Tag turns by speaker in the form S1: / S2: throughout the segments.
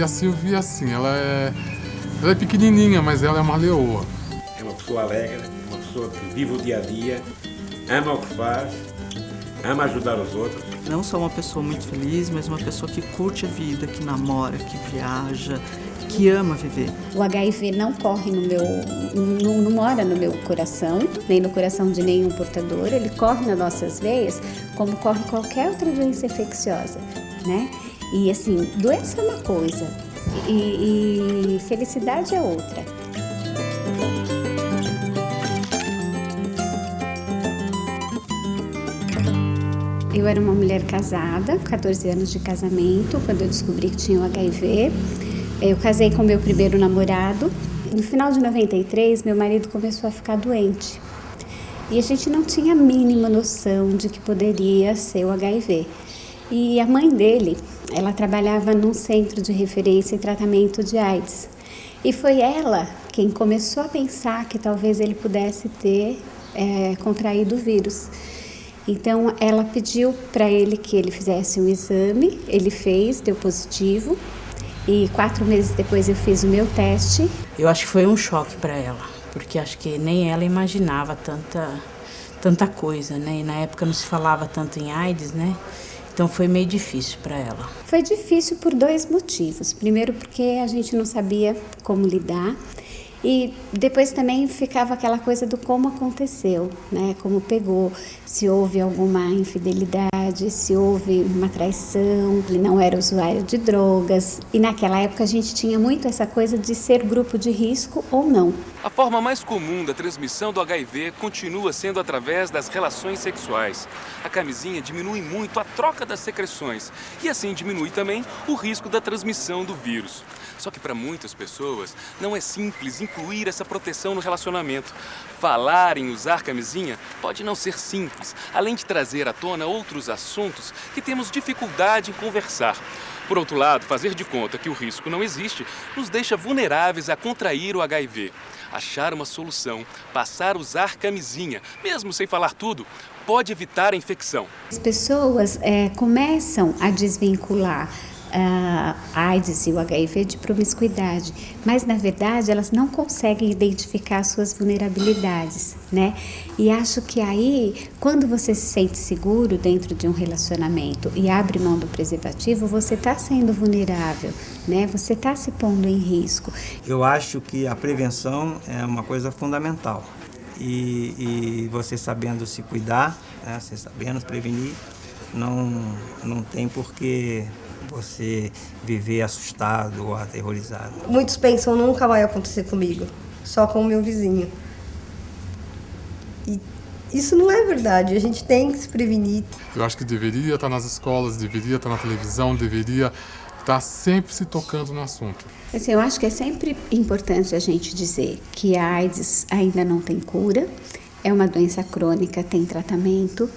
S1: a Silvia, assim, ela é pequenininha, mas ela é uma leoa.
S2: É uma pessoa alegre, uma pessoa que vive o dia a dia, ama o que faz, ama ajudar os outros.
S3: Não só uma pessoa muito feliz, mas uma pessoa que curte a vida, que namora, que viaja, que ama viver.
S4: O HIV não corre não mora no meu coração, nem no coração de nenhum portador. Ele corre nas nossas veias como corre qualquer outra doença infecciosa, né? E assim, doença é uma coisa e felicidade é outra. Eu era uma mulher casada, 14 anos de casamento, quando eu descobri que tinha o HIV. Eu casei com meu primeiro namorado. No final de 93, meu marido começou a ficar doente. E a gente não tinha a mínima noção de que poderia ser o HIV. E a mãe dele, ela trabalhava num centro de referência e tratamento de AIDS. E foi ela quem começou a pensar que talvez ele pudesse ter contraído o vírus. Então, ela pediu para ele que ele fizesse um exame, ele fez, deu positivo, e 4 meses depois eu fiz o meu teste.
S5: Eu acho que foi um choque para ela, porque acho que nem ela imaginava tanta coisa, né? E na época não se falava tanto em AIDS, né? Então foi meio difícil para ela.
S4: Foi difícil por 2 motivos. Primeiro porque a gente não sabia como lidar. E depois também ficava aquela coisa do como aconteceu, né? Como pegou, se houve alguma infidelidade, se houve uma traição, ele não era usuário de drogas. E naquela época a gente tinha muito essa coisa de ser grupo de risco ou não.
S6: A forma mais comum da transmissão do HIV continua sendo através das relações sexuais. A camisinha diminui muito a troca das secreções e assim diminui também o risco da transmissão do vírus. Só que para muitas pessoas não é simples incluir essa proteção no relacionamento. Falar em usar camisinha pode não ser simples, além de trazer à tona outros assuntos que temos dificuldade em conversar. Por outro lado, fazer de conta que o risco não existe nos deixa vulneráveis a contrair o HIV. Achar uma solução, passar a usar camisinha, mesmo sem falar tudo, pode evitar a infecção.
S4: As pessoas começam a desvincular a AIDS e o HIV de promiscuidade, mas na verdade elas não conseguem identificar suas vulnerabilidades, né? E acho que aí, quando você se sente seguro dentro de um relacionamento e abre mão do preservativo, você está sendo vulnerável, né? Você está se pondo em risco.
S7: Eu acho que a prevenção é uma coisa fundamental e você sabendo se cuidar, né? Você sabendo prevenir, não tem porquê você viver assustado ou aterrorizado.
S8: Muitos pensam nunca vai acontecer comigo, só com o meu vizinho. E isso não é verdade, a gente tem que se prevenir.
S1: Eu acho que deveria estar nas escolas, deveria estar na televisão, deveria estar sempre se tocando no assunto.
S4: Assim, eu acho que é sempre importante a gente dizer que a AIDS ainda não tem cura, é uma doença crônica, tem tratamento.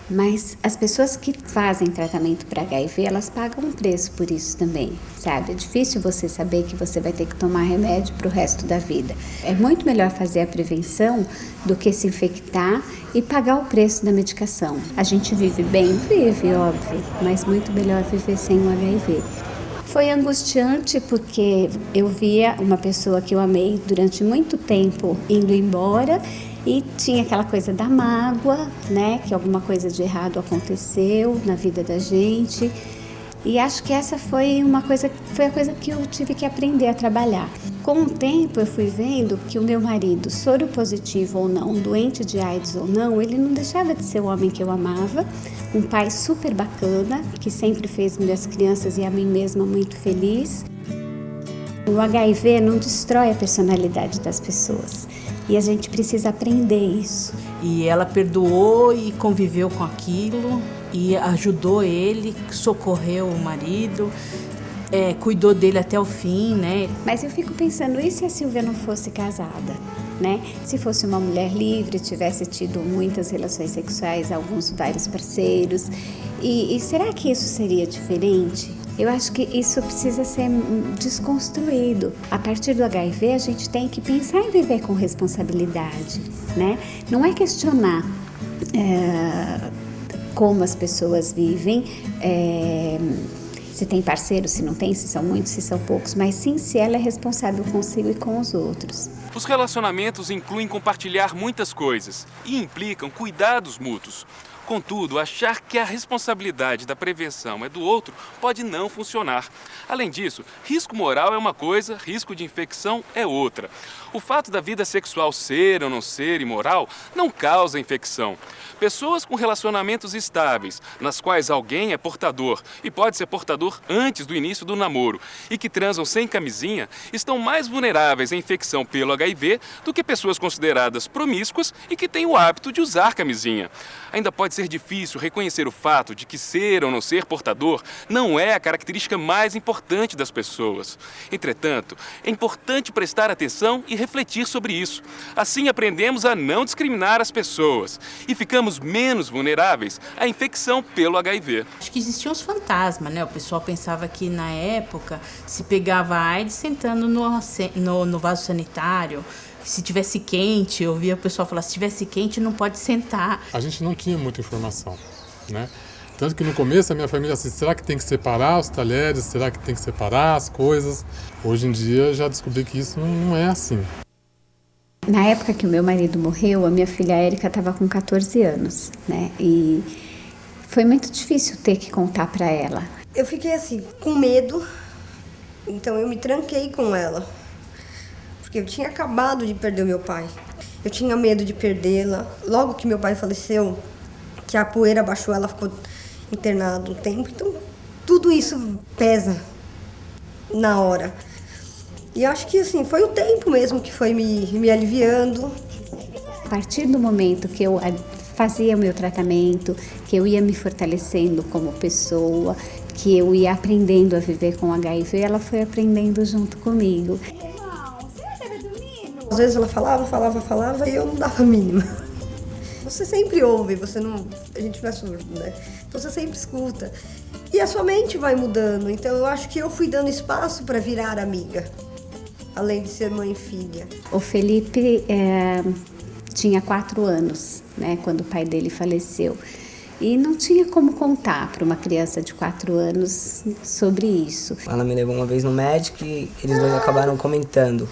S4: Mas as pessoas que fazem tratamento para HIV, elas pagam um preço por isso também, sabe? É difícil você saber que você vai ter que tomar remédio para o resto da vida. É muito melhor fazer a prevenção do que se infectar e pagar o preço da medicação. A gente vive bem? Vive, óbvio, mas muito melhor viver sem o HIV. Foi angustiante porque eu via uma pessoa que eu amei durante muito tempo indo embora. E tinha aquela coisa da mágoa, né? Que alguma coisa de errado aconteceu na vida da gente. E acho que essa foi a coisa que eu tive que aprender a trabalhar. Com o tempo eu fui vendo que o meu marido, soro positivo ou não, doente de AIDS ou não, ele não deixava de ser o homem que eu amava. Um pai super bacana, que sempre fez minhas crianças e a mim mesma muito feliz. O HIV não destrói a personalidade das pessoas. E a gente precisa aprender isso.
S5: E ela perdoou e conviveu com aquilo e ajudou ele, socorreu o marido, cuidou dele até o fim, né?
S4: Mas eu fico pensando, e se a Silvia não fosse casada, né? Se fosse uma mulher livre, tivesse tido muitas relações sexuais, vários parceiros, e será que isso seria diferente? Eu acho que isso precisa ser desconstruído. A partir do HIV, a gente tem que pensar em viver com responsabilidade, né? Não é questionar como as pessoas vivem, se tem parceiro, se não tem, se são muitos, se são poucos, mas sim se ela é responsável consigo e com os outros.
S6: Os relacionamentos incluem compartilhar muitas coisas e implicam cuidados mútuos. Contudo, achar que a responsabilidade da prevenção é do outro pode não funcionar. Além disso, risco moral é uma coisa, risco de infecção é outra. O fato da vida sexual ser ou não ser imoral não causa infecção. Pessoas com relacionamentos estáveis, nas quais alguém é portador e pode ser portador antes do início do namoro e que transam sem camisinha, estão mais vulneráveis à infecção pelo HIV do que pessoas consideradas promíscuas e que têm o hábito de usar camisinha. Ainda pode ser difícil reconhecer o fato de que ser ou não ser portador não é a característica mais importante das pessoas. Entretanto, é importante prestar atenção e refletir sobre isso. Assim aprendemos a não discriminar as pessoas e ficamos menos vulneráveis à infecção pelo HIV.
S5: Acho que existiam os fantasmas, né? O pessoal pensava que na época se pegava AIDS sentando no vaso sanitário. Se tivesse quente, eu ouvia o pessoal falar, se tivesse quente não pode sentar.
S1: A gente não tinha muita informação, né? Tanto que no começo a minha família assim, será que tem que separar os talheres? Será que tem que separar as coisas? Hoje em dia já descobri que isso não é assim.
S4: Na época que o meu marido morreu, a minha filha Érica estava com 14 anos, né? E foi muito difícil ter que contar para ela.
S8: Eu fiquei assim, com medo, então eu me tranquei com ela. Porque eu tinha acabado de perder o meu pai. Eu tinha medo de perdê-la. Logo que meu pai faleceu, que a poeira baixou, ela ficou internada um tempo. Então, tudo isso pesa na hora. E acho que assim, foi o tempo mesmo que foi me aliviando.
S4: A partir do momento que eu fazia o meu tratamento, que eu ia me fortalecendo como pessoa, que eu ia aprendendo a viver com HIV, ela foi aprendendo junto comigo.
S8: Às vezes ela falava e eu não dava a mínima. Você sempre ouve, a gente não é surdo, né? Então você sempre escuta. E a sua mente vai mudando, então eu acho que eu fui dando espaço para virar amiga, além de ser mãe e filha.
S4: O Felipe tinha 4 anos, né, quando o pai dele faleceu. E não tinha como contar para uma criança de 4 anos sobre isso.
S9: Ela me levou uma vez no médico e eles dois acabaram comentando.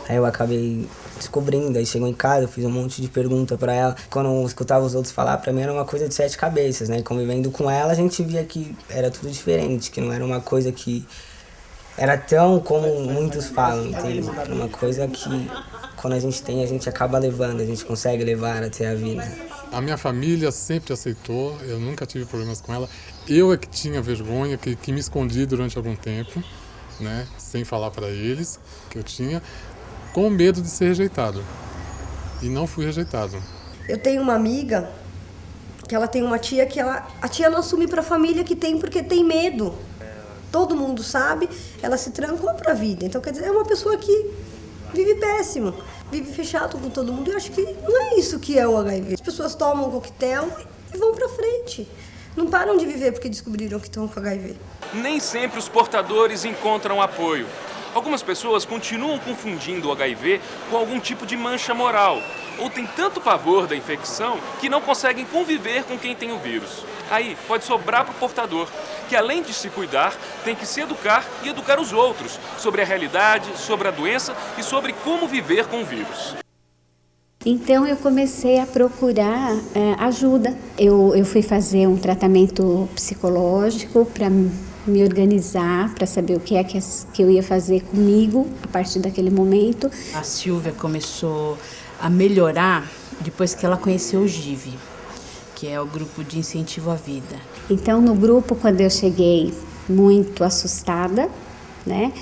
S9: Aí eu acabei descobrindo, aí chegou em casa, eu fiz um monte de pergunta pra ela. Quando eu escutava os outros falar, pra mim era uma coisa de 7 cabeças, né? E convivendo com ela, a gente via que era tudo diferente, que não era uma coisa que era tão como muitos falam, entende? Era uma coisa que, quando a gente acaba levando, a gente consegue levar até a vida.
S1: A minha família sempre aceitou, eu nunca tive problemas com ela. Eu é que tinha vergonha, que me escondi durante algum tempo, né? Sem falar pra eles que eu tinha, com medo de ser rejeitado. E não fui rejeitado.
S8: Eu tenho uma amiga que ela tem uma tia que a tia não assume para a família que tem porque tem medo. Todo mundo sabe, ela se trancou para a vida. Então, quer dizer, é uma pessoa que vive péssimo, vive fechado com todo mundo. Eu acho que não é isso que é o HIV. As pessoas tomam o coquetel e vão para frente. Não param de viver porque descobriram que estão com HIV.
S6: Nem sempre os portadores encontram apoio. Algumas pessoas continuam confundindo o HIV com algum tipo de mancha moral, ou têm tanto pavor da infecção que não conseguem conviver com quem tem o vírus. Aí pode sobrar para o portador, que além de se cuidar, tem que se educar e educar os outros sobre a realidade, sobre a doença e sobre como viver com o vírus.
S4: Então eu comecei a procurar ajuda. Eu fui fazer um tratamento psicológico para me organizar, para saber o que é que eu ia fazer comigo a partir daquele momento.
S5: A Silvia começou a melhorar depois que ela conheceu o GIV, que é o grupo de incentivo à vida.
S4: Então no grupo, quando eu cheguei muito assustada, né?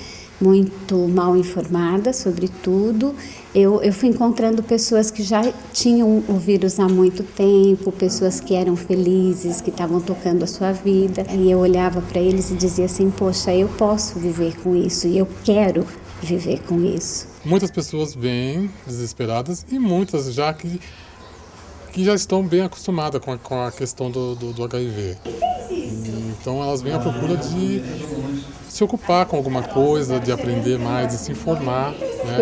S4: Muito mal informada sobre tudo, eu fui encontrando pessoas que já tinham o vírus há muito tempo, pessoas que eram felizes, que estavam tocando a sua vida. E eu olhava para eles e dizia assim, poxa, eu posso viver com isso e eu quero viver com isso.
S1: Muitas pessoas vêm desesperadas e muitas já que já estão bem acostumadas com a questão do HIV. Então elas vêm à procura de se ocupar com alguma coisa, de aprender mais, de se informar, né?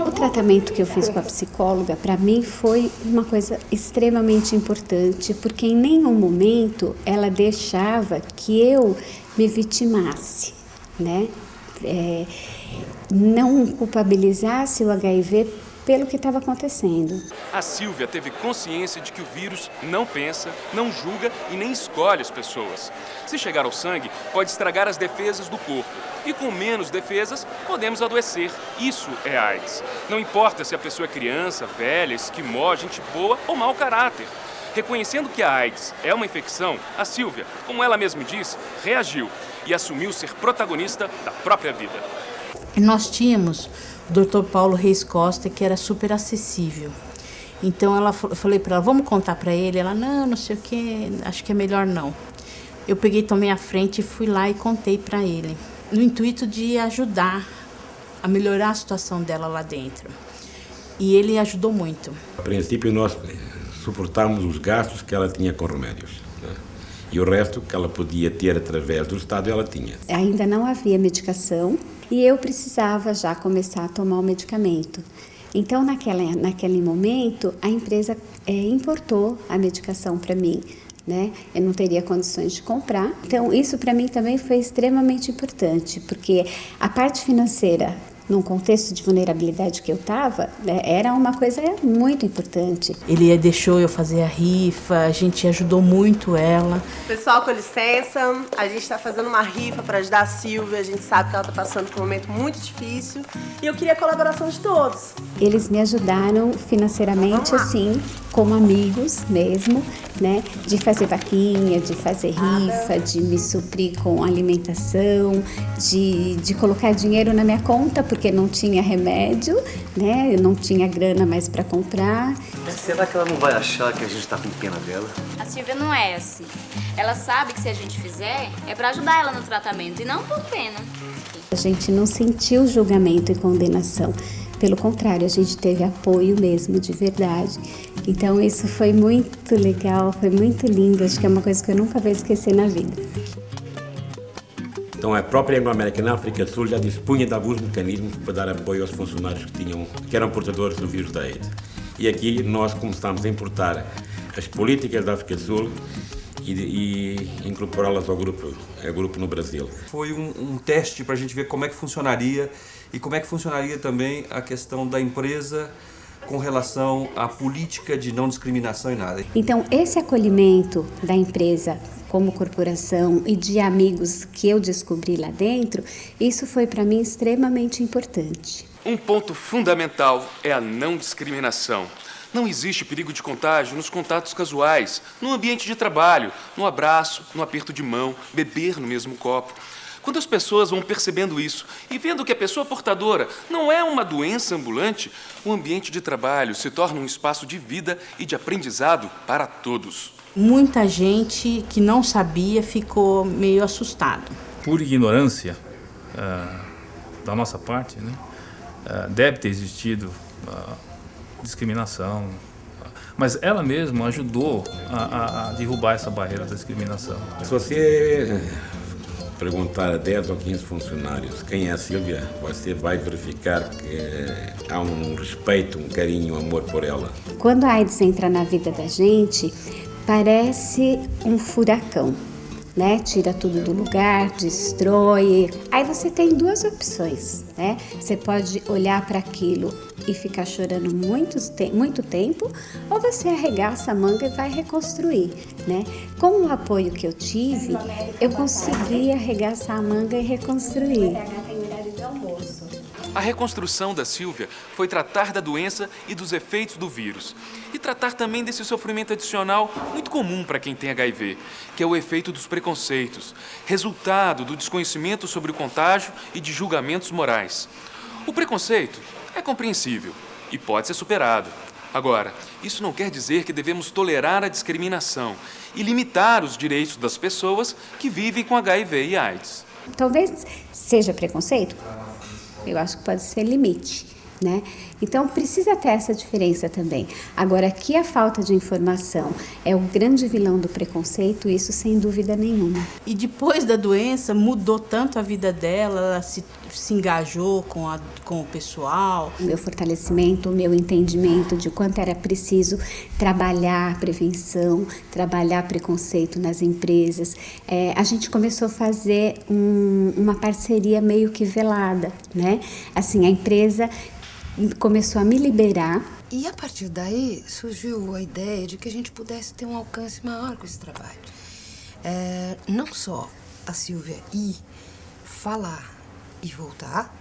S4: O tratamento que eu fiz com a psicóloga, para mim, foi uma coisa extremamente importante, porque em nenhum momento ela deixava que eu me vitimasse, né? Não culpabilizasse o HIV pelo que estava acontecendo.
S6: A Sílvia teve consciência de que o vírus não pensa, não julga e nem escolhe as pessoas. Se chegar ao sangue, pode estragar as defesas do corpo. E com menos defesas, podemos adoecer. Isso é AIDS. Não importa se a pessoa é criança, velha, esquimó, gente boa ou mau caráter. Reconhecendo que a AIDS é uma infecção, a Sílvia, como ela mesma disse, reagiu e assumiu ser protagonista da própria vida.
S5: Nós tínhamos o Dr. Paulo Reis Costa, que era super acessível. Então eu falei para ela, vamos contar para ele? Ela, não sei o que, acho que é melhor não. Eu peguei, tomei a frente e fui lá e contei para ele, no intuito de ajudar a melhorar a situação dela lá dentro. E ele ajudou muito.
S2: A princípio nós suportámos os gastos que ela tinha com remédios, né? E o resto que ela podia ter através do Estado, ela tinha.
S4: Ainda não havia medicação e eu precisava já começar a tomar o medicamento. Então, naquele momento, a empresa importou a medicação para mim, né? Eu não teria condições de comprar. Então, isso para mim também foi extremamente importante, porque a parte financeira, num contexto de vulnerabilidade que eu estava, né, era uma coisa muito importante.
S5: Ele deixou eu fazer a rifa, a gente ajudou muito ela.
S10: Pessoal, com licença, a gente está fazendo uma rifa para ajudar a Sílvia, a gente sabe que ela está passando por um momento muito difícil e eu queria a colaboração de todos.
S4: Eles me ajudaram financeiramente, assim, como amigos mesmo, né, de fazer vaquinha, de fazer rifa, de me suprir com alimentação, de colocar dinheiro na minha conta, porque não tinha remédio, né, eu não tinha grana mais para comprar.
S11: Será que ela não vai achar que a gente está com pena dela?
S12: A Sílvia não é assim. Ela sabe que se a gente fizer, é para ajudar ela no tratamento e não por pena.
S4: A gente não sentiu julgamento e condenação. Pelo contrário, a gente teve apoio mesmo, de verdade. Então isso foi muito legal, foi muito lindo. Acho que é uma coisa que eu nunca vou esquecer na vida.
S2: Então a própria Anglo-América na África do Sul já dispunha de alguns mecanismos para dar apoio aos funcionários que eram portadores do vírus da AIDS. E aqui nós começamos a importar as políticas da África do Sul e incorporá-las ao grupo no Brasil.
S13: Foi um teste para a gente ver como é que funcionaria e como é que funcionaria também a questão da empresa com relação à política de não discriminação e nada.
S4: Então, esse acolhimento da empresa como corporação e de amigos que eu descobri lá dentro, isso foi para mim extremamente importante.
S6: Um ponto fundamental é a não discriminação. Não existe perigo de contágio nos contatos casuais, no ambiente de trabalho, no abraço, no aperto de mão, beber no mesmo copo. Quando as pessoas vão percebendo isso e vendo que a pessoa portadora não é uma doença ambulante, o ambiente de trabalho se torna um espaço de vida e de aprendizado para todos.
S5: Muita gente que não sabia ficou meio assustado.
S14: Por ignorância da nossa parte, né, deve ter existido discriminação, mas ela mesma ajudou a derrubar essa barreira da discriminação.
S2: Se você perguntar a 10 ou 15 funcionários quem é a Sílvia, você vai verificar que há um respeito, um carinho, um amor por ela.
S4: Quando a AIDS entra na vida da gente, parece um furacão, né? Tira tudo do lugar, destrói. Aí você tem duas opções, né? Você pode olhar para aquilo e ficar chorando muito tempo, ou você arregaça a manga e vai reconstruir, né? Com o apoio que eu tive, eu consegui arregaçar a manga e reconstruir.
S6: A reconstrução da Sílvia foi tratar da doença e dos efeitos do vírus. E tratar também desse sofrimento adicional muito comum para quem tem HIV, que é o efeito dos preconceitos, resultado do desconhecimento sobre o contágio e de julgamentos morais. O preconceito é compreensível e pode ser superado. Agora, isso não quer dizer que devemos tolerar a discriminação e limitar os direitos das pessoas que vivem com HIV e AIDS.
S4: Talvez seja preconceito. Eu acho que pode ser limite, né? Então, precisa ter essa diferença também. Agora, aqui a falta de informação é o grande vilão do preconceito, isso sem dúvida nenhuma.
S5: E depois da doença, mudou tanto a vida dela, ela se engajou com o pessoal.
S4: O meu fortalecimento, o meu entendimento de quanto era preciso trabalhar prevenção, trabalhar preconceito nas empresas. A gente começou a fazer uma parceria meio que velada, né? Assim, a empresa começou a me liberar.
S15: E a partir daí surgiu a ideia de que a gente pudesse ter um alcance maior com esse trabalho. Não só a Silvia ir falar e voltar,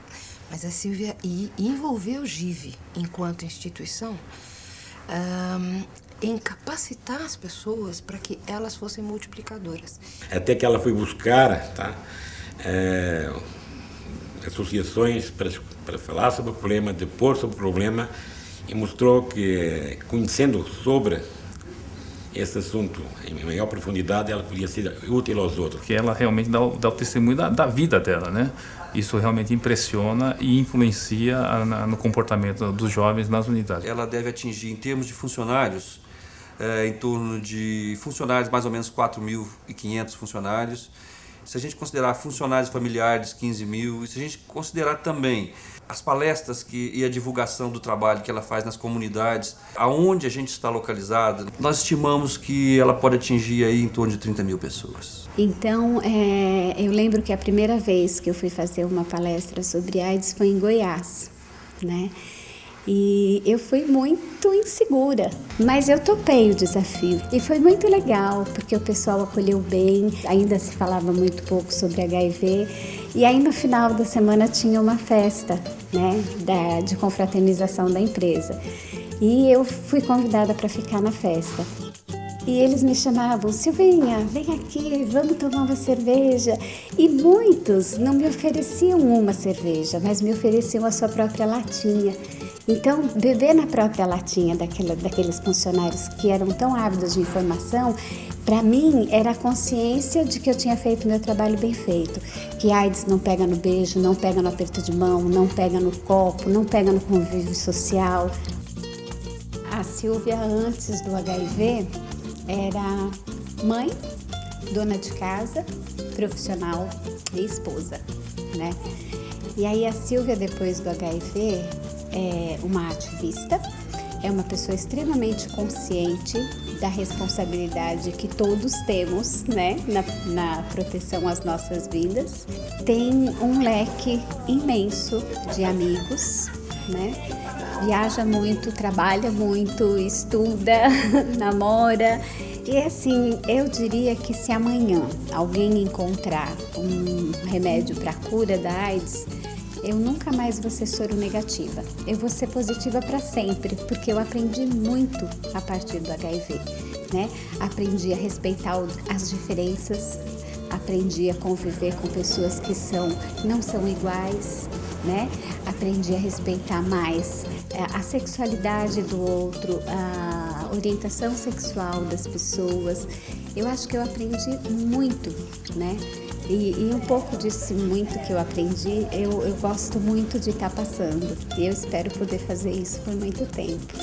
S15: mas a Silvia ir envolver o GIV enquanto instituição em capacitar as pessoas para que elas fossem multiplicadoras.
S2: Até que ela foi buscar, tá, associações para falar sobre o problema, depor sobre o problema, e mostrou que, conhecendo sobre esse assunto em maior profundidade, ela podia ser útil aos outros.
S14: Que ela realmente dá o testemunho da vida dela, né? Isso realmente impressiona e influencia no comportamento dos jovens nas unidades.
S13: Ela deve atingir, em termos de funcionários, em torno de funcionários, mais ou menos 4.500 funcionários. Se a gente considerar funcionários familiares, 15 mil, e se a gente considerar também as palestras e a divulgação do trabalho que ela faz nas comunidades, aonde a gente está localizada, nós estimamos que ela pode atingir aí em torno de 30 mil pessoas.
S4: Então, eu lembro que a primeira vez que eu fui fazer uma palestra sobre AIDS foi em Goiás, né? E eu fui muito insegura, mas eu topei o desafio. E foi muito legal, porque o pessoal acolheu bem, ainda se falava muito pouco sobre HIV. E aí no final da semana tinha uma festa, né, de confraternização da empresa. E eu fui convidada para ficar na festa. E eles me chamavam, Silvinha, vem aqui, vamos tomar uma cerveja. E muitos não me ofereciam uma cerveja, mas me ofereciam a sua própria latinha. Então, beber na própria latinha daqueles funcionários que eram tão ávidos de informação, para mim era a consciência de que eu tinha feito meu trabalho bem feito. Que AIDS não pega no beijo, não pega no aperto de mão, não pega no copo, não pega no convívio social. A Silvia, antes do HIV, era mãe, dona de casa, profissional e esposa, né? E aí a Silvia, depois do HIV, é uma ativista, é uma pessoa extremamente consciente da responsabilidade que todos temos, né, na proteção às nossas vidas. Tem um leque imenso de amigos, né? Viaja muito, trabalha muito, estuda, namora. E assim, eu diria que se amanhã alguém encontrar um remédio para a cura da AIDS, eu nunca mais vou ser soro negativa. Eu vou ser positiva para sempre, porque eu aprendi muito a partir do HIV, né? Aprendi a respeitar as diferenças, aprendi a conviver com pessoas que não são iguais, né? Aprendi a respeitar mais a sexualidade do outro, a orientação sexual das pessoas. Eu acho que eu aprendi muito, né? E um pouco disso muito que eu aprendi, eu gosto muito de estar passando. E eu espero poder fazer isso por muito tempo.